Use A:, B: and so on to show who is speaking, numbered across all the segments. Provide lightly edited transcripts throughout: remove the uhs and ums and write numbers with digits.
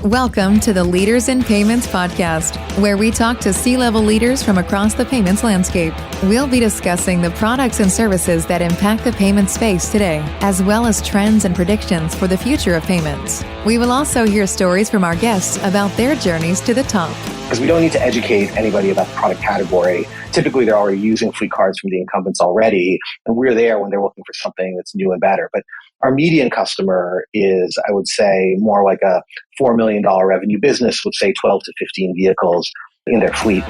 A: Welcome to the Leaders in Payments podcast, where we talk to C-level leaders from across the payments landscape. We'll be discussing the products and services that impact the payment space today, as well as trends and predictions for the future of payments. We will also hear stories from our guests about their journeys to the top.
B: Because we don't need to educate anybody about the product category. Typically, they're already using fleet cards from the incumbents already, and we're there when they're looking for something that's new and better. But our median customer is, I would say, more like a $4 million revenue business with, say, 12 to 15 vehicles in their fleet.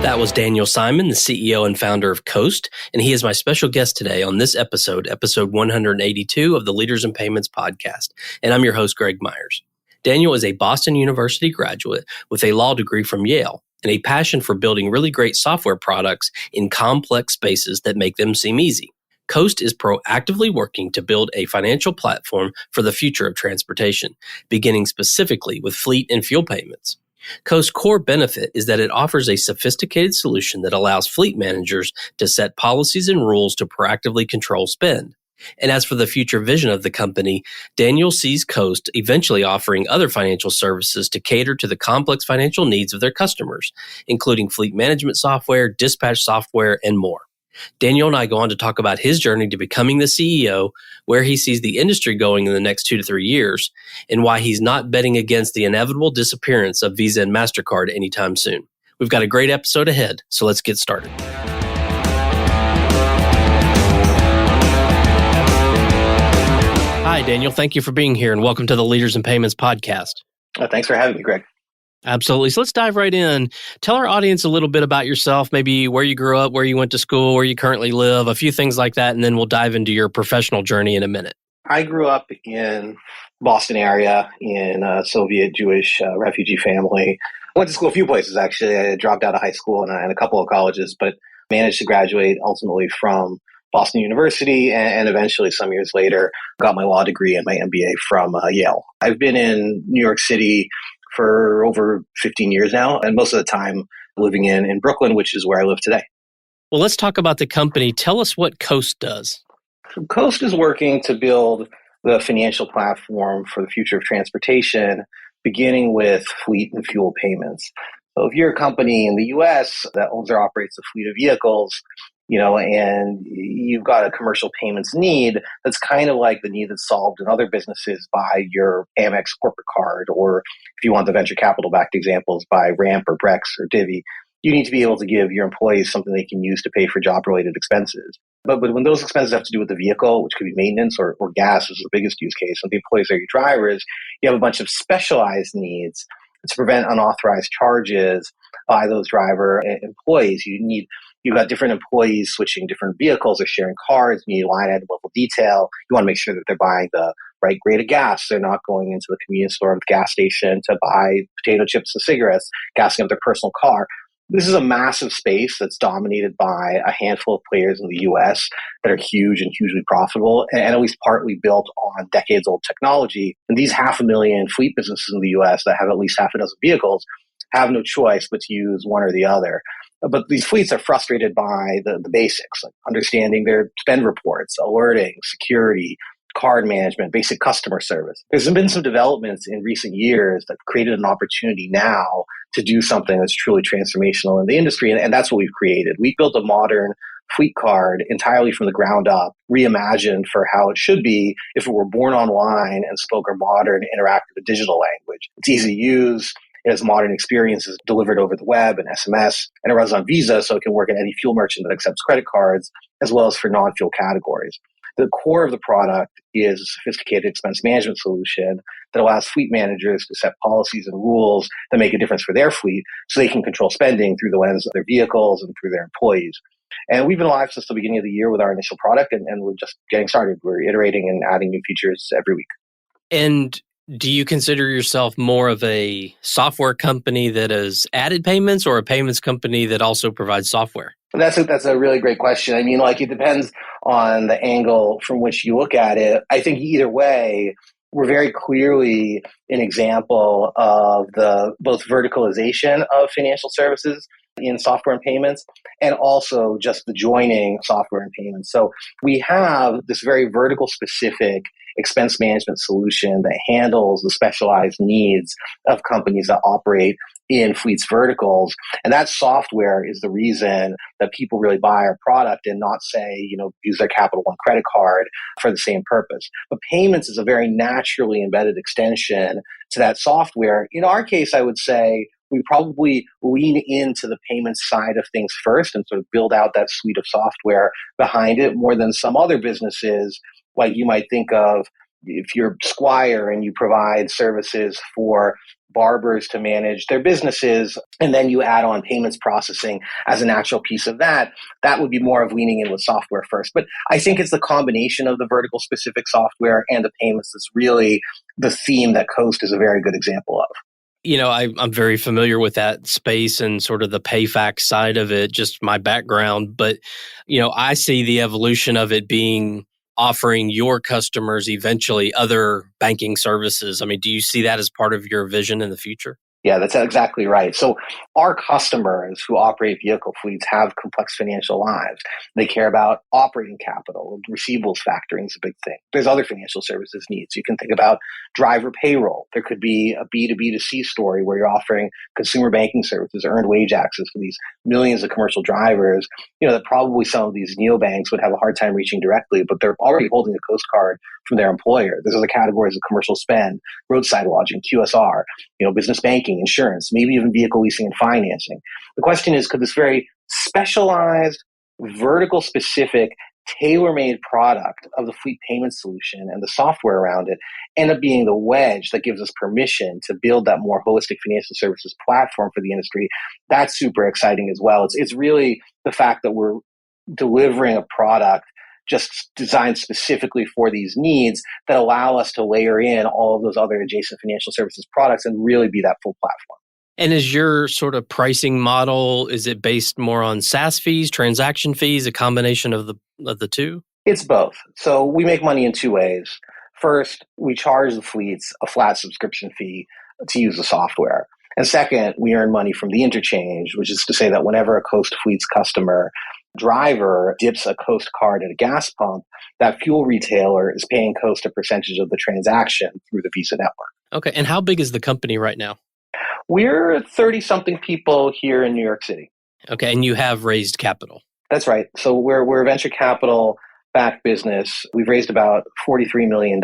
C: That was Daniel Simon, the CEO and founder of Coast, and he is my special guest today on this episode 182 of the Leaders in Payments podcast. And I'm your host, Greg Myers. Daniel is a Boston University graduate with a law degree from Yale and a passion for building really great software products in complex spaces that make them seem easy. Coast is proactively working to build a financial platform for the future of transportation, beginning specifically with fleet and fuel payments. Coast's core benefit is that it offers a sophisticated solution that allows fleet managers to set policies and rules to proactively control spend. And as for the future vision of the company, Daniel sees Coast eventually offering other financial services to cater to the complex financial needs of their customers, including fleet management software, dispatch software, and more. Daniel and I go on to talk about his journey to becoming the CEO, where he sees the industry going in the next 2 to 3 years, and why he's not betting against the inevitable disappearance of Visa and MasterCard anytime soon. We've got a great episode ahead, so let's get started. Hi, Daniel. Thank you for being here, and welcome to the Leaders in Payments podcast.
B: Thanks for having me, Greg.
C: Absolutely. So let's dive right in. Tell our audience a little bit about yourself, maybe where you grew up, where you went to school, where you currently live, a few things like that, and then we'll dive into your professional journey in a minute.
B: I grew up in Boston area in a Soviet Jewish refugee family. I went to school a few places, actually. I dropped out of high school and a couple of colleges, but managed to graduate ultimately from Boston University, and eventually some years later got my law degree and my MBA from Yale. I've been in New York City for over 15 years now, and most of the time living in Brooklyn, which is where I live today.
C: Well, let's talk about the company. Tell us what Coast does.
B: Coast is working to build the financial platform for the future of transportation, beginning with fleet and fuel payments. So if you're a company in the US that owns or operates a fleet of vehicles, and you've got a commercial payments need, that's kind of like the need that's solved in other businesses by your Amex corporate card, or if you want the venture capital backed examples, by Ramp or Brex or Divvy. You need to be able to give your employees something they can use to pay for job-related expenses. But when those expenses have to do with the vehicle, which could be maintenance or gas is the biggest use case, and the employees are your drivers, you have a bunch of specialized needs to prevent unauthorized charges by those driver employees. You've got different employees switching different vehicles or sharing cars. You need line item level detail. You want to make sure that they're buying the right grade of gas. They're not going into the convenience store or the gas station to buy potato chips and cigarettes, gassing up their personal car. This is a massive space that's dominated by a handful of players in the US that are huge and hugely profitable, and at least partly built on decades-old technology. And these 500,000 fleet businesses in the US that have at least half a dozen vehicles have no choice but to use one or the other. But these fleets are frustrated by the basics, like understanding their spend reports, alerting, security, card management, basic customer service. There's been some developments in recent years that created an opportunity now to do something that's truly transformational in the industry, and that's what we've created. We built a modern fleet card entirely from the ground up, reimagined for how it should be if it were born online and spoke a modern, interactive, and digital language. It's easy to use. It has modern experiences delivered over the web and SMS, and it runs on Visa, so it can work at any fuel merchant that accepts credit cards, as well as for non-fuel categories. The core of the product is a sophisticated expense management solution that allows fleet managers to set policies and rules that make a difference for their fleet so they can control spending through the lens of their vehicles and through their employees. And we've been live since the beginning of the year with our initial product, and we're just getting started. We're iterating and adding new features every week.
C: And do you consider yourself more of a software company that has added payments or a payments company that also provides software?
B: That's a really great question. I mean, it depends on the angle from which you look at it. I think either way, we're very clearly an example of the both verticalization of financial services in software and payments, and also just the joining software and payments. So we have this very vertical specific expense management solution that handles the specialized needs of companies that operate in fleets verticals. And that software is the reason that people really buy our product and not say, use their Capital One credit card for the same purpose. But payments is a very naturally embedded extension to that software. In our case, I would say we probably lean into the payments side of things first and sort of build out that suite of software behind it more than some other businesses. Like you might think of if you're Squire and you provide services for barbers to manage their businesses, and then you add on payments processing as a natural piece of that, that would be more of leaning in with software first. But I think it's the combination of the vertical specific software and the payments that's really the theme that Coast is a very good example of.
C: I'm very familiar with that space and sort of the PayFac side of it, just my background. But, I see the evolution of it being offering your customers eventually other banking services. I mean, do you see that as part of your vision in the future?
B: Yeah, that's exactly right. So our customers who operate vehicle fleets have complex financial lives. They care about operating capital. Receivables factoring is a big thing. There's other financial services needs. You can think about driver payroll. There could be a B2B2C story where you're offering consumer banking services, earned wage access for these millions of commercial drivers, that probably some of these neobanks would have a hard time reaching directly, but they're already holding a Coast card from their employer. There's other categories of commercial spend, roadside lodging, QSR, business banking, insurance, maybe even vehicle leasing and financing. The question is, could this very specialized, vertical specific, tailor-made product of the fleet payment solution and the software around it end up being the wedge that gives us permission to build that more holistic financial services platform for the industry? That's super exciting as well. It's really the fact that we're delivering a product just designed specifically for these needs that allow us to layer in all of those other adjacent financial services products and really be that full platform.
C: And is your sort of pricing model, is it based more on SaaS fees, transaction fees, a combination of the two?
B: It's both. So we make money in two ways. First, we charge the fleets a flat subscription fee to use the software. And second, we earn money from the interchange, which is to say that whenever a Coast Fleets customer driver dips a Coast card at a gas pump, that fuel retailer is paying Coast a percentage of the transaction through the Visa network.
C: Okay. And how big is the company right now?
B: We're 30-something people here in New York City.
C: Okay. And you have raised capital.
B: That's right. So we're a venture capital-backed business. We've raised about $43 million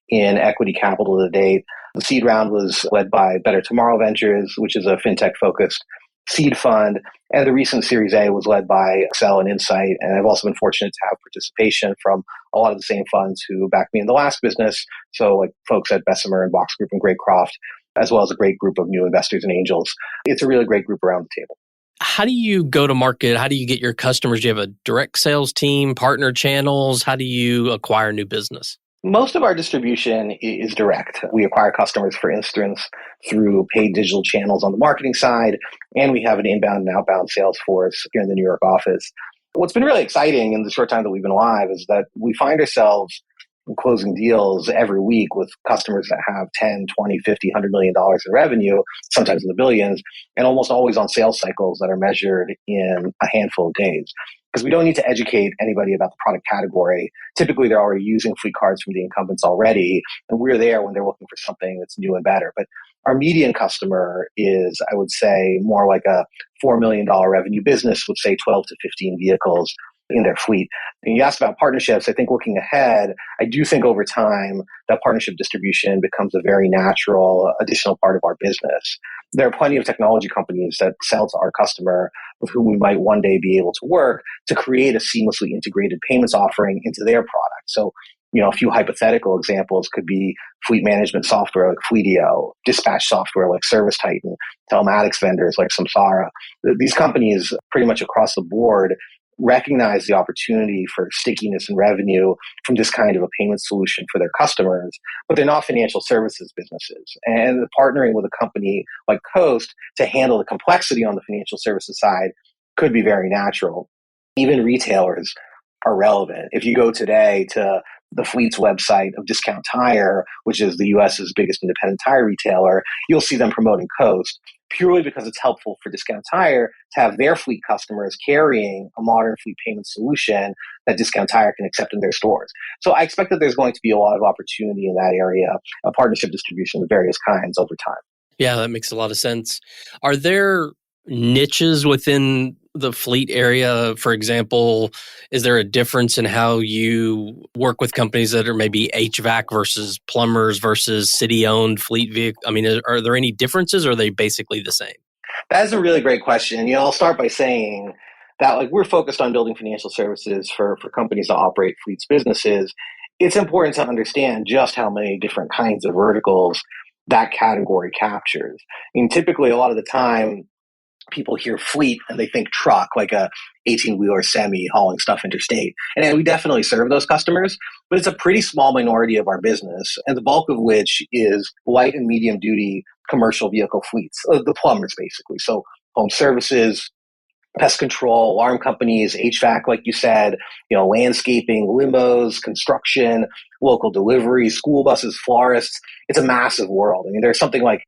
B: in equity capital to date. The seed round was led by Better Tomorrow Ventures, which is a fintech-focused seed fund. And the recent Series A was led by Excel and Insight. And I've also been fortunate to have participation from a lot of the same funds who backed me in the last business. So like folks at Bessemer and Box Group and Graycroft, as well as a great group of new investors and angels. It's a really great group around the table.
C: How do you go to market? How do you get your customers? Do you have a direct sales team, partner channels? How do you acquire new business?
B: Most of our distribution is direct. We acquire customers, for instance, through paid digital channels on the marketing side, and we have an inbound and outbound sales force here in the New York office. What's been really exciting in the short time that we've been live is that we find ourselves closing deals every week with customers that have 10, 20, 50, $100 million in revenue, sometimes in the billions, and almost always on sales cycles that are measured in a handful of days. Because we don't need to educate anybody about the product category. Typically, they're already using fleet cards from the incumbents already, and we're there when they're looking for something that's new and better. But our median customer is, I would say, more like a $4 million revenue business with, say, 12 to 15 vehicles in their fleet. And you asked about partnerships. I think looking ahead, I do think over time that partnership distribution becomes a very natural additional part of our business. There are plenty of technology companies that sell to our customer with whom we might one day be able to work to create a seamlessly integrated payments offering into their product. So, a few hypothetical examples could be fleet management software like Fleetio, dispatch software like Service Titan, telematics vendors like Samsara. These companies pretty much across the board recognize the opportunity for stickiness and revenue from this kind of a payment solution for their customers, but they're not financial services businesses. And partnering with a company like Coast to handle the complexity on the financial services side could be very natural. Even retailers are relevant. If you go today to the fleet's website of Discount Tire, which is the US's biggest independent tire retailer, you'll see them promoting Coast. purely because it's helpful for Discount Tire to have their fleet customers carrying a modern fleet payment solution that Discount Tire can accept in their stores. So I expect that there's going to be a lot of opportunity in that area, a partnership distribution of various kinds over time.
C: Yeah, that makes a lot of sense. Are there niches within the fleet area? For example, is there a difference in how you work with companies that are maybe HVAC versus plumbers versus city-owned fleet vehicle? I mean, are there any differences, or are they basically the same?
B: That is a really great question. I'll start by saying that we're focused on building financial services for companies that operate fleets businesses. It's important to understand just how many different kinds of verticals that category captures. Typically, a lot of the time, people hear fleet and they think truck, like a 18-wheeler semi hauling stuff interstate. And we definitely serve those customers, but it's a pretty small minority of our business, and the bulk of which is light and medium duty commercial vehicle fleets, the plumbers basically. So home services, pest control, alarm companies, HVAC, like you said, landscaping, limos, construction, local delivery, school buses, florists. It's a massive world. There's something like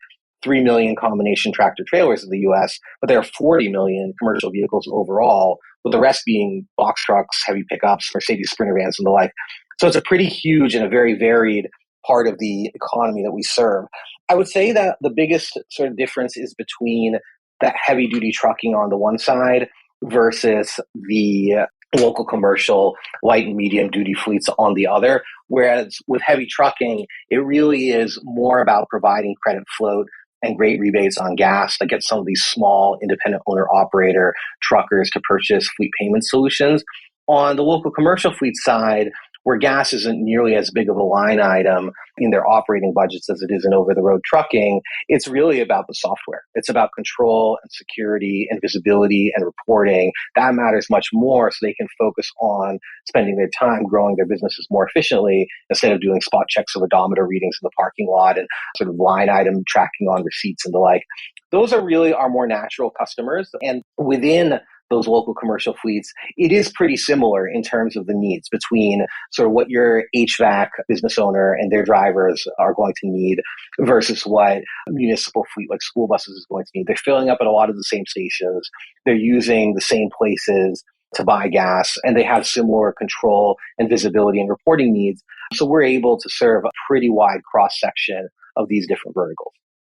B: 3 million combination tractor trailers in the US, but there are 40 million commercial vehicles overall, with the rest being box trucks, heavy pickups, Mercedes Sprinter vans, and the like. So it's a pretty huge and a very varied part of the economy that we serve. I would say that the biggest sort of difference is between that heavy duty trucking on the one side versus the local commercial light and medium duty fleets on the other. Whereas with heavy trucking, it really is more about providing credit float and great rebates on gas that get some of these small independent owner operator truckers to purchase fleet payment solutions. On the local commercial fleet side, where gas isn't nearly as big of a line item in their operating budgets as it is in over-the-road trucking, it's really about the software. It's about control and security and visibility and reporting. That matters much more, so they can focus on spending their time growing their businesses more efficiently instead of doing spot checks of odometer readings in the parking lot and sort of line item tracking on receipts and the like. Those are really our more natural customers. And within those local commercial fleets, it is pretty similar in terms of the needs between sort of what your HVAC business owner and their drivers are going to need versus what a municipal fleet like school buses is going to need. They're filling up at a lot of the same stations. They're using the same places to buy gas, and they have similar control and visibility and reporting needs. So we're able to serve a pretty wide cross-section of these different verticals.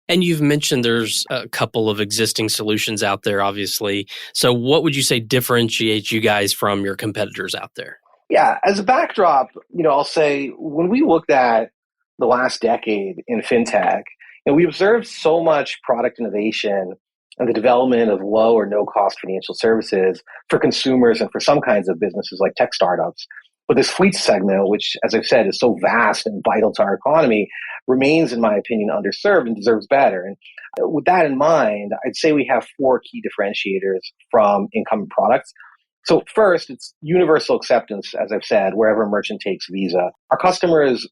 C: And you've mentioned there's a couple of existing solutions out there, obviously. So what would you say differentiates you guys from your competitors out there?
B: Yeah, as a backdrop, I'll say when we looked at the last decade in fintech, we observed so much product innovation and the development of low or no cost financial services for consumers and for some kinds of businesses like tech startups. But this fleet segment, which, as I've said, is so vast and vital to our economy, remains, in my opinion, underserved and deserves better. And with that in mind, I'd say we have 4 key differentiators from incumbent products. So first, it's universal acceptance, as I've said, wherever a merchant takes Visa. Our customers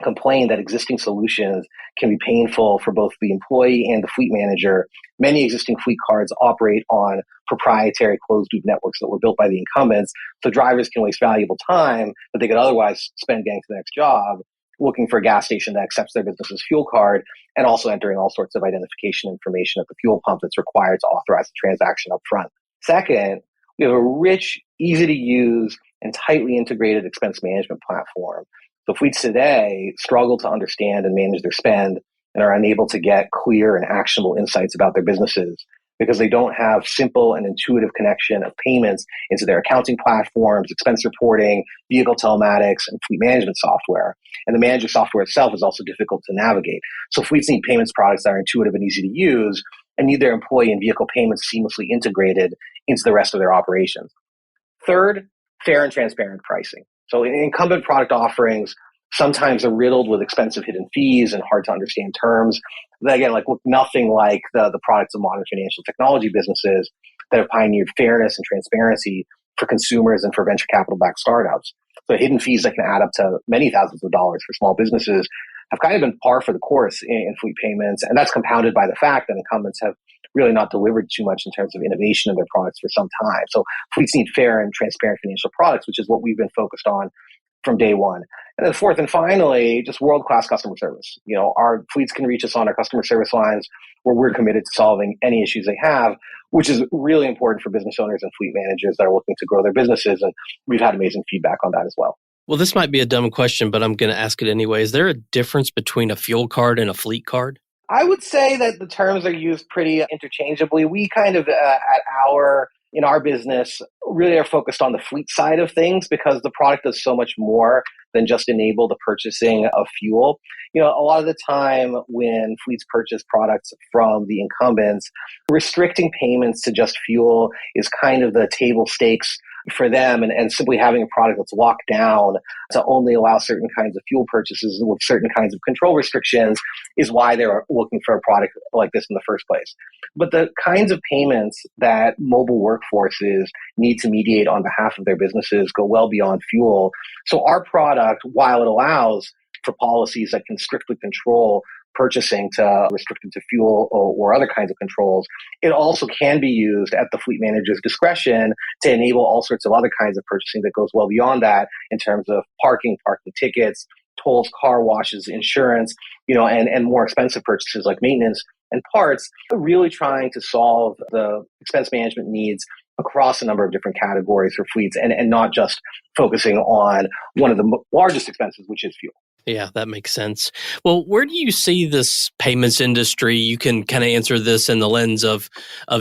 B: complain that existing solutions can be painful for both the employee and the fleet manager. Many existing fleet cards operate on proprietary closed-loop networks that were built by the incumbents, so drivers can waste valuable time that they could otherwise spend getting to the next job, looking for a gas station that accepts their business's fuel card, and also entering all sorts of identification information at the fuel pump that's required to authorize the transaction up front. Second, we have a rich, easy-to-use, and tightly integrated expense management platform. So fleets today struggle to understand and manage their spend and are unable to get clear and actionable insights about their businesses because they don't have simple and intuitive connection of payments into their accounting platforms, expense reporting, vehicle telematics, and fleet management software. And the manager software itself is also difficult to navigate. So fleets need payments products that are intuitive and easy to use and need their employee and vehicle payments seamlessly integrated into the rest of their operations. Third, fair and transparent pricing. So incumbent product offerings sometimes are riddled with expensive hidden fees and hard to understand terms. That again, look nothing like the products of modern financial technology businesses that have pioneered fairness and transparency for consumers and for venture capital-backed startups. So hidden fees that can add up to many thousands of dollars for small businesses have kind of been par for the course in fleet payments. And that's compounded by the fact that incumbents have really not delivered too much in terms of innovation in their products for some time. So fleets need fair and transparent financial products, which is what we've been focused on from day one. And then fourth and finally, just world-class customer service. Our fleets can reach us on our customer service lines where we're committed to solving any issues they have, which is really important for business owners and fleet managers that are looking to grow their businesses. And we've had amazing feedback on that as well.
C: Well, this might be a dumb question, but I'm going to ask it anyway. Is there a difference between a fuel card and a fleet card?
B: I would say that the terms are used pretty interchangeably. We kind of, in our business, really are focused on the fleet side of things because the product does so much more than just enable the purchasing of fuel. A lot of the time when fleets purchase products from the incumbents, restricting payments to just fuel is kind of the table stakes for them, and simply having a product that's locked down to only allow certain kinds of fuel purchases with certain kinds of control restrictions is why they're looking for a product like this in the first place. But the kinds of payments that mobile workforces need to mediate on behalf of their businesses go well beyond fuel. So our product, while it allows for policies that can strictly control purchasing to restricted to fuel or other kinds of controls, it also can be used at the fleet manager's discretion to enable all sorts of other kinds of purchasing that goes well beyond that in terms of parking tickets, tolls, car washes, insurance, and more expensive purchases like maintenance and parts, really trying to solve the expense management needs across a number of different categories for fleets and not just focusing on one of the largest expenses, which is fuel.
C: Yeah, that makes sense. Well, where do you see this payments industry? You can kind of answer this in the lens of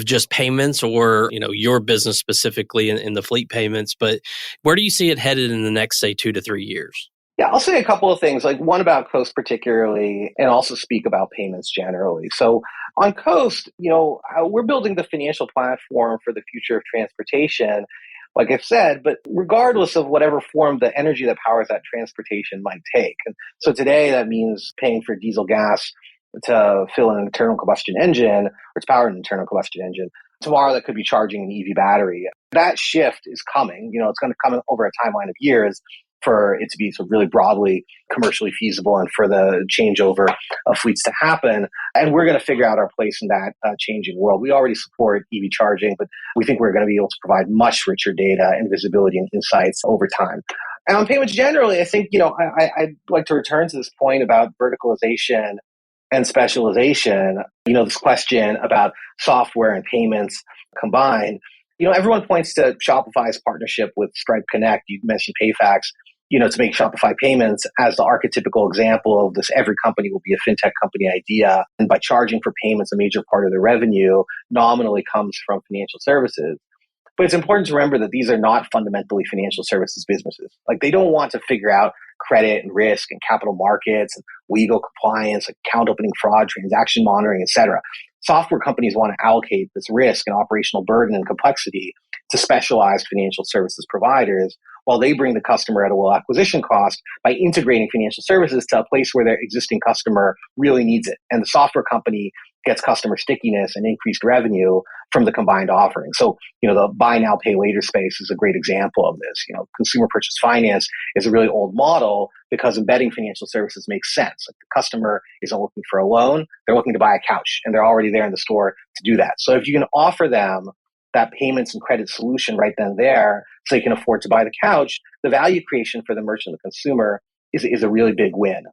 C: just payments or, your business specifically in the fleet payments, but where do you see it headed in the next, say, 2 to 3 years?
B: Yeah, I'll say a couple of things, like one about Coast particularly, and also speak about payments generally. So on Coast, we're building the financial platform for the future of transportation, like I've said, but regardless of whatever form the energy that powers that transportation might take. And so today that means paying for diesel gas to fill an internal combustion engine or to power an internal combustion engine. Tomorrow that could be charging an EV battery. That shift is coming. It's going to come over a timeline of years for it to be so really broadly commercially feasible and for the changeover of fleets to happen. And we're going to figure out our place in that changing world. We already support EV charging, but we think we're going to be able to provide much richer data and visibility and insights over time. And on payments generally, I think, I'd like to return to this point about verticalization and specialization, this question about software and payments combined. Everyone points to Shopify's partnership with Stripe Connect. You mentioned PayFax, to make Shopify payments as the archetypical example of this every company will be a fintech company idea. And by charging for payments, a major part of their revenue nominally comes from financial services. But it's important to remember that these are not fundamentally financial services businesses. Like they don't want to figure out credit and risk and capital markets and legal compliance, account opening fraud, transaction monitoring, et cetera. Software companies want to allocate this risk and operational burden and complexity to specialized financial services providers while they bring the customer at a low acquisition cost by integrating financial services to a place where their existing customer really needs it. And the software company gets customer stickiness and increased revenue from the combined offering. So, the buy now, pay later space is a great example of this. Consumer purchase finance is a really old model because embedding financial services makes sense. Like the customer isn't looking for a loan, they're looking to buy a couch and they're already there in the store to do that. So if you can offer them that payments and credit solution right then and there so they can afford to buy the couch, the value creation for the merchant and the consumer is a really big win.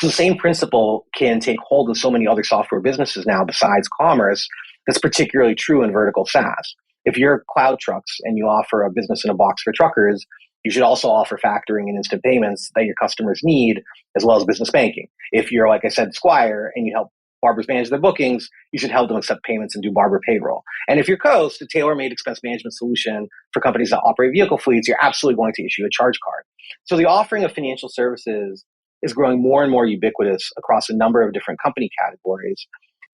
B: So the same principle can take hold in so many other software businesses now besides commerce. That's particularly true in vertical SaaS. If you're Cloud Trucks and you offer a business in a box for truckers, you should also offer factoring and instant payments that your customers need, as well as business banking. If you're, like I said, Squire, and you help barbers manage their bookings, you should help them accept payments and do barber payroll. And if you're Coast, a tailor-made expense management solution for companies that operate vehicle fleets, you're absolutely going to issue a charge card. So the offering of financial services is growing more and more ubiquitous across a number of different company categories.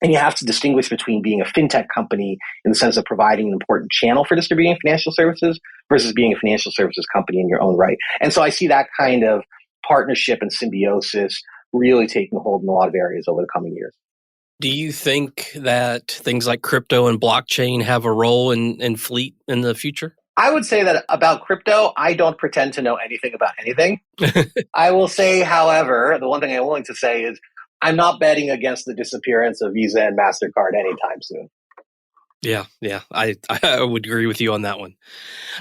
B: And you have to distinguish between being a fintech company in the sense of providing an important channel for distributing financial services versus being a financial services company in your own right. And so I see that kind of partnership and symbiosis really taking hold in a lot of areas over the coming years.
C: Do you think that things like crypto and blockchain have a role in fleet in the future?
B: I would say that about crypto, I don't pretend to know anything about anything. I will say, however, the one thing I'm willing to say is I'm not betting against the disappearance of Visa and MasterCard anytime soon.
C: Yeah. I would agree with you on that one.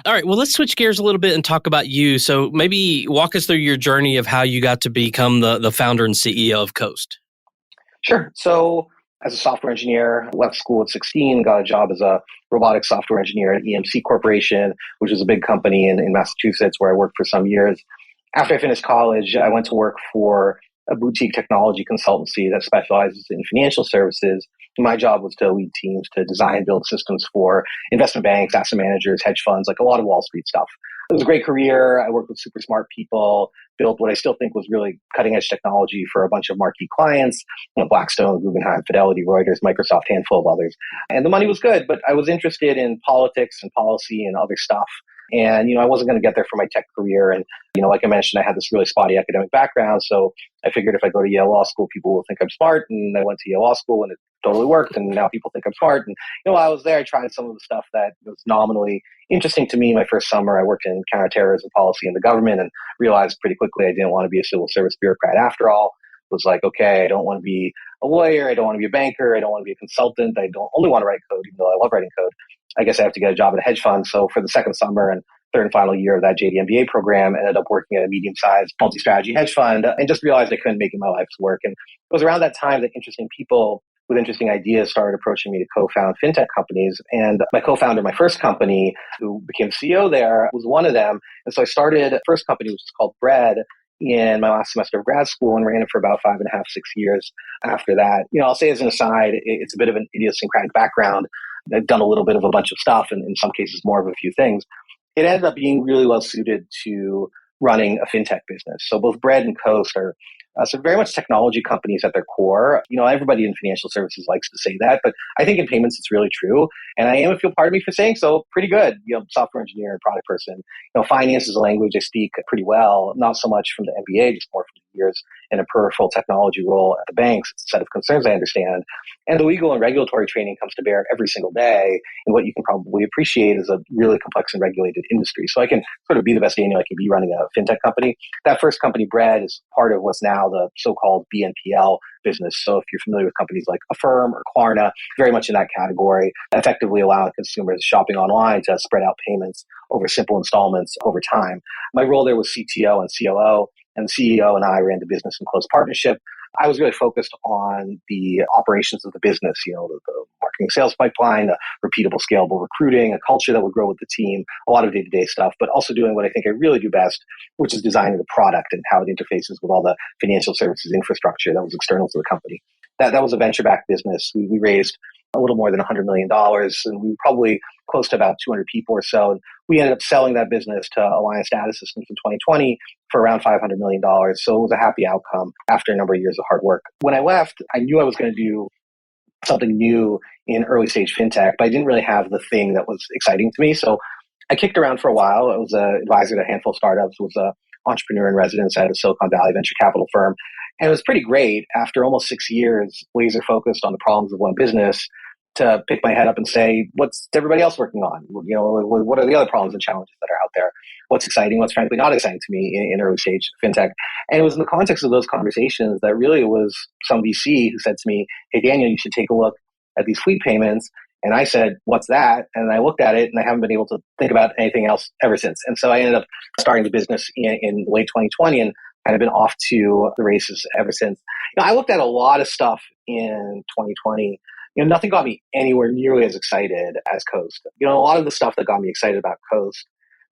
C: All right. Well, let's switch gears a little bit and talk about you. So maybe walk us through your journey of how you got to become the founder and CEO of Coast.
B: Sure. So as a software engineer, left school at 16, got a job as a robotics software engineer at EMC Corporation, which is a big company in Massachusetts where I worked for some years. After I finished college, I went to work for a boutique technology consultancy that specializes in financial services. My job was to lead teams to design and build systems for investment banks, asset managers, hedge funds, like a lot of Wall Street stuff. It was a great career. I worked with super smart people, built what I still think was really cutting edge technology for a bunch of marquee clients, Blackstone, Guggenheim, Fidelity, Reuters, Microsoft, handful of others. And the money was good, but I was interested in politics and policy and other stuff. And, I wasn't going to get there for my tech career. And, like I mentioned, I had this really spotty academic background. So I figured if I go to Yale Law School, people will think I'm smart. And I went to Yale Law School and it totally worked. And now people think I'm smart. And, while I was there, I tried some of the stuff that was nominally interesting to me. My first summer, I worked in counterterrorism policy in the government and realized pretty quickly I didn't want to be a civil service bureaucrat after all. It was like, okay, I don't want to be a lawyer. I don't want to be a banker. I don't want to be a consultant. I don't only want to write code, even though I love writing code. I guess I have to get a job at a hedge fund. So for the second summer and third and final year of that JD MBA program, ended up working at a medium-sized multi-strategy hedge fund and just realized I couldn't make it my life's work. And it was around that time that interesting people with interesting ideas started approaching me to co-found fintech companies. And my co-founder, my first company, who became CEO there, was one of them. And so I started a first company, which is called Bread, in my last semester of grad school and ran it for about 5.5, 6 years after that. I'll say as an aside, it's a bit of an idiosyncratic background. I've done a little bit of a bunch of stuff and in some cases more of a few things. It ended up being really well suited to running a fintech business. So both Bread and Coast are very much technology companies at their core. Everybody in financial services likes to say that, but I think in payments it's really true. And I am, if you'll pardon me for saying so, pretty good. Software engineer and product person. Finance is a language I speak pretty well, not so much from the MBA, just more from the years in a peripheral technology role at the banks. It's a set of concerns I understand. And the legal and regulatory training comes to bear every single day. And what you can probably appreciate is a really complex and regulated industry. So I can sort of be the best Daniel I can be running a fintech company. That first company, Bread, is part of what's now the so-called BNPL business. So if you're familiar with companies like Affirm or Klarna, very much in that category, effectively allowing consumers shopping online to spread out payments over simple installments over time. My role there was CTO and COO, and the CEO and I ran the business in close partnership. I was really focused on the operations of the business, the marketing sales pipeline, the repeatable, scalable recruiting, a culture that would grow with the team, a lot of day-to-day stuff, but also doing what I think I really do best, which is designing the product and how it interfaces with all the financial services infrastructure that was external to the company. That was a venture-backed business. We raised a little more than $100 million, and we were probably close to about 200 people or so. And we ended up selling that business to Alliance Data Systems in 2020 for around $500 million. So it was a happy outcome after a number of years of hard work. When I left, I knew I was going to do something new in early stage fintech, but I didn't really have the thing that was exciting to me. So I kicked around for a while. I was an advisor to a handful of startups, was an entrepreneur in residence at a Silicon Valley venture capital firm. And it was pretty great after almost 6 years, laser focused on the problems of one business, to pick my head up and say, what's everybody else working on? What are the other problems and challenges that are out there? What's exciting? What's frankly not exciting to me in early stage fintech? And it was in the context of those conversations that really it was some VC who said to me, hey, Daniel, you should take a look at these fleet payments. And I said, what's that? And I looked at it and I haven't been able to think about anything else ever since. And so I ended up starting the business in late 2020 and kind of been off to the races ever since. I looked at a lot of stuff in 2020. Nothing got me anywhere nearly as excited as Coast. A lot of the stuff that got me excited about Coast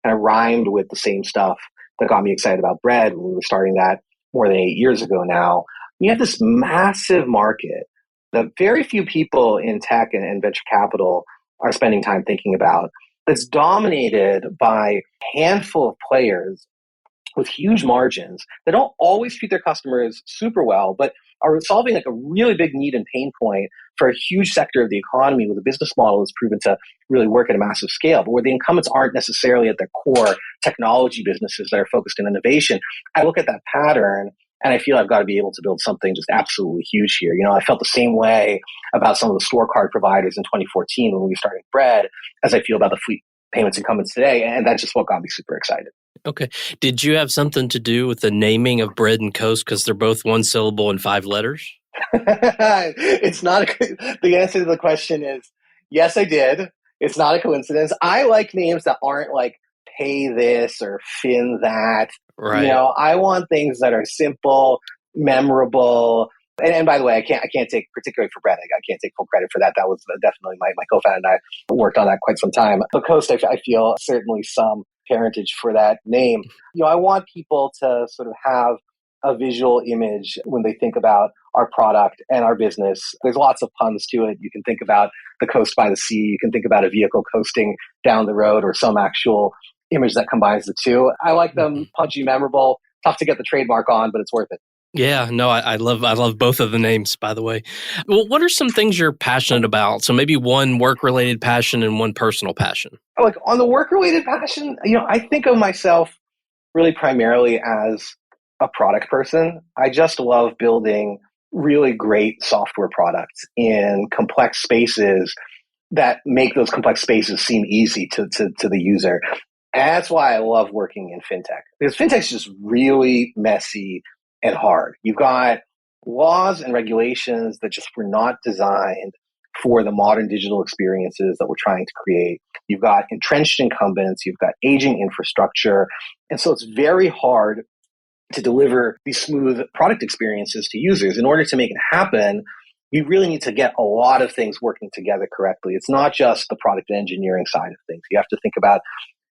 B: kind of rhymed with the same stuff that got me excited about Bread when we were starting that more than 8 years ago now. You have this massive market that very few people in tech and venture capital are spending time thinking about, that's dominated by a handful of players with huge margins that don't always treat their customers super well, but are solving like a really big need and pain point for a huge sector of the economy with a business model that's proven to really work at a massive scale, but where the incumbents aren't necessarily at their core technology businesses that are focused on innovation. I look at that pattern and I feel I've got to be able to build something just absolutely huge here. I felt the same way about some of the scorecard providers in 2014 when we started Bread as I feel about the fleet payments incumbents today. And that's just what got me super excited.
C: Okay. Did you have something to do with the naming of Bread and Coast because they're both one syllable and 5 letters?
B: It's not. The answer to the question is Yes, I did. It's not a coincidence. I like names that aren't like pay this or fin that.
C: Right.
B: I want things that are simple, memorable. And by the way, I can't take particularly for credit. I can't take full credit for that. That was definitely my co-founder and I worked on that quite some time. But Coast, I feel certainly some parentage for that name. I want people to sort of have a visual image when they think about our product and our business. There's lots of puns to it. You can think about the coast by the sea. You can think about a vehicle coasting down the road or some actual image that combines the two. I like them punchy, memorable, tough to get the trademark on, but it's worth it.
C: Yeah, no, I love both of the names, by the way. Well, what are some things you're passionate about? So maybe one work-related passion and one personal passion.
B: Like on the work-related passion, I think of myself really primarily as a product person. I just love building really great software products in complex spaces that make those complex spaces seem easy to the user. And that's why I love working in fintech, because fintech's just really messy and hard. You've got laws and regulations that just were not designed for the modern digital experiences that we're trying to create. You've got entrenched incumbents, you've got aging infrastructure. And so it's very hard to deliver these smooth product experiences to users. In order to make it happen, you really need to get a lot of things working together correctly. It's not just the product and engineering side of things. You have to think about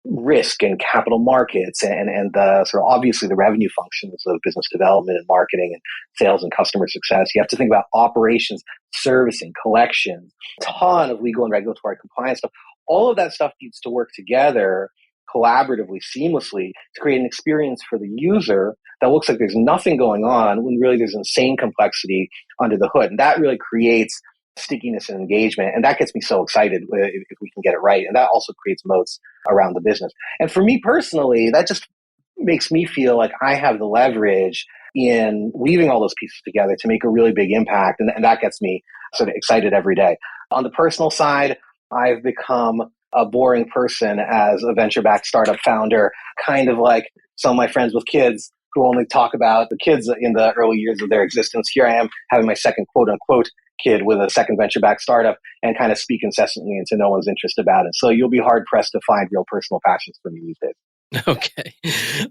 B: risk and capital markets and the sort of obviously the revenue functions of business development and marketing and sales and customer success. You have to think about operations, servicing, collections, a ton of legal and regulatory compliance stuff. All of that stuff needs to work together collaboratively, seamlessly to create an experience for the user that looks like there's nothing going on when really there's insane complexity under the hood. And that really creates stickiness and engagement. And that gets me so excited if we can get it right. And that also creates moats around the business. And for me personally, that just makes me feel like I have the leverage in weaving all those pieces together to make a really big impact. And that gets me sort of excited every day. On the personal side, I've become a boring person as a venture-backed startup founder, kind of like some of my friends with kids who only talk about the kids in the early years of their existence. Here I am having my second quote-unquote kid with a second venture-backed startup and kind of speak incessantly into no one's interest about it. So you'll be hard-pressed to find real personal passions for me these days.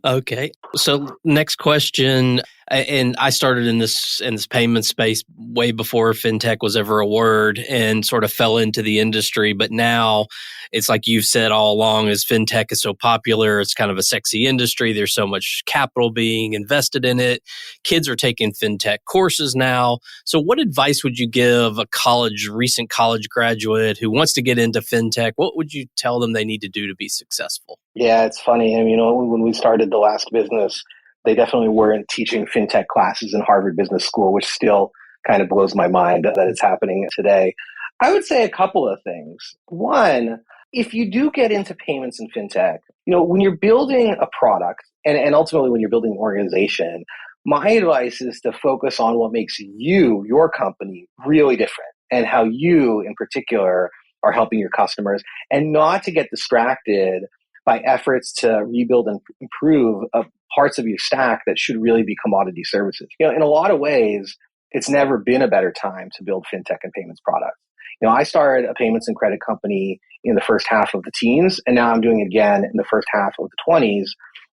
C: Okay. So next question, and I started in this payment space way before fintech was ever a word and sort of fell into the industry. But now it's like you've said all along, as fintech is so popular, it's kind of a sexy industry. There's so much capital being invested in it. Kids are taking fintech courses now. So what advice would you give a recent college graduate who wants to get into fintech? What would you tell them they need to do to be successful?
B: Yeah, it's funny. I mean, when we started the last business, they definitely weren't teaching fintech classes in Harvard Business School, which still kind of blows my mind that it's happening today. I would say a couple of things. One, if you do get into payments and fintech, when you're building a product and ultimately when you're building an organization, my advice is to focus on what makes your company really different and how you in particular are helping your customers, and not to get distracted by efforts to rebuild and improve parts of your stack that should really be commodity services. In a lot of ways, it's never been a better time to build fintech and payments products. I started a payments and credit company in the first half of the teens, and now I'm doing it again in the first half of the 20s.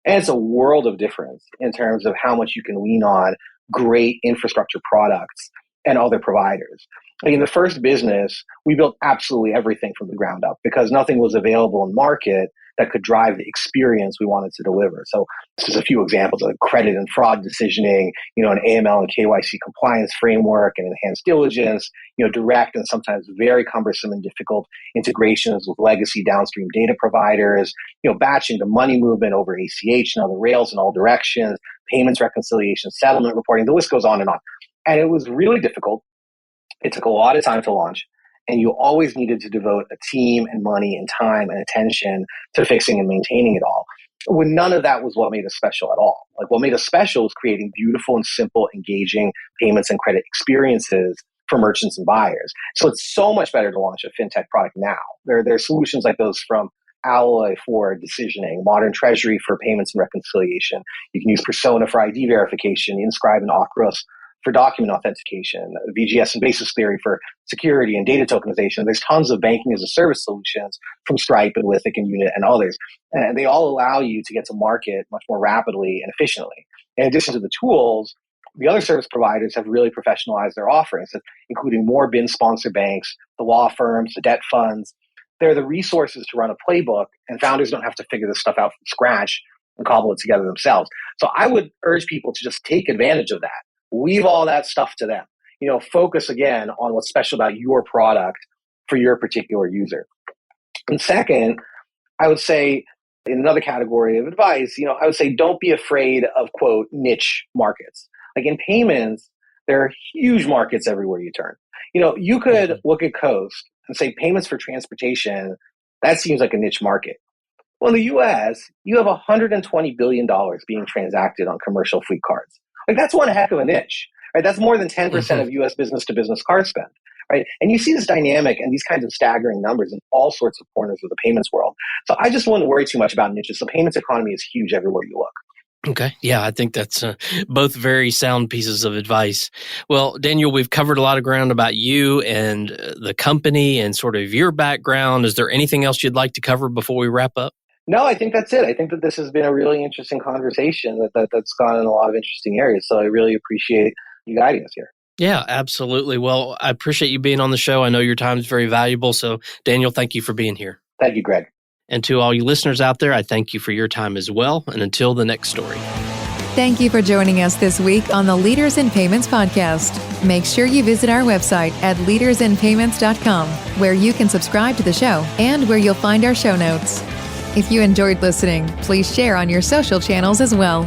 B: And it's a world of difference in terms of how much you can lean on great infrastructure products and other providers. In the first business, we built absolutely everything from the ground up because nothing was available in market that could drive the experience we wanted to deliver. So this is a few examples of credit and fraud decisioning, an AML and KYC compliance framework and enhanced diligence, direct and sometimes very cumbersome and difficult integrations with legacy downstream data providers, batching the money movement over ACH and other rails in all directions, payments reconciliation, settlement reporting, the list goes on. And it was really difficult. It took a lot of time to launch. And you always needed to devote a team and money and time and attention to fixing and maintaining it all. When none of that was what made us special at all. Like what made us special was creating beautiful and simple, engaging payments and credit experiences for merchants and buyers. So it's so much better to launch a fintech product now. There are solutions like those from Alloy for decisioning, Modern Treasury for payments and reconciliation. You can use Persona for ID verification, Inscribe and Ocros for document authentication, VGS and basis theory for security and data tokenization. There's tons of banking as a service solutions from Stripe and Lithic and Unit and others. And they all allow you to get to market much more rapidly and efficiently. In addition to the tools, the other service providers have really professionalized their offerings, including more BIN-sponsored banks, the law firms, the debt funds. They're the resources to run a playbook, and founders don't have to figure this stuff out from scratch and cobble it together themselves. So I would urge people to just take advantage of that. Leave all that stuff to them. Focus again on what's special about your product for your particular user. And second, I would say in another category of advice, I would say don't be afraid of, quote, niche markets. Like in payments, there are huge markets everywhere you turn. You could look at Coast and say payments for transportation, that seems like a niche market. Well, in the US, you have $120 billion being transacted on commercial fleet cards. Like that's one heck of a niche, right? That's more than 10% of US business to business card spend, right? And you see this dynamic and these kinds of staggering numbers in all sorts of corners of the payments world. So I just wouldn't worry too much about niches. The payments economy is huge everywhere you look.
C: Okay. Yeah, I think that's both very sound pieces of advice. Well, Daniel, we've covered a lot of ground about you and the company and sort of your background. Is there anything else you'd like to cover before we wrap up?
B: No, I think that's it. I think that this has been a really interesting conversation that's gone in a lot of interesting areas. So I really appreciate you guiding us here.
C: Yeah, absolutely. Well, I appreciate you being on the show. I know your time is very valuable. So, Daniel, thank you for being here.
B: Thank you, Greg.
C: And to all you listeners out there, I thank you for your time as well. And until the next story.
A: Thank you for joining us this week on the Leaders in Payments podcast. Make sure you visit our website at leadersinpayments.com, where you can subscribe to the show and where you'll find our show notes. If you enjoyed listening, please share on your social channels as well.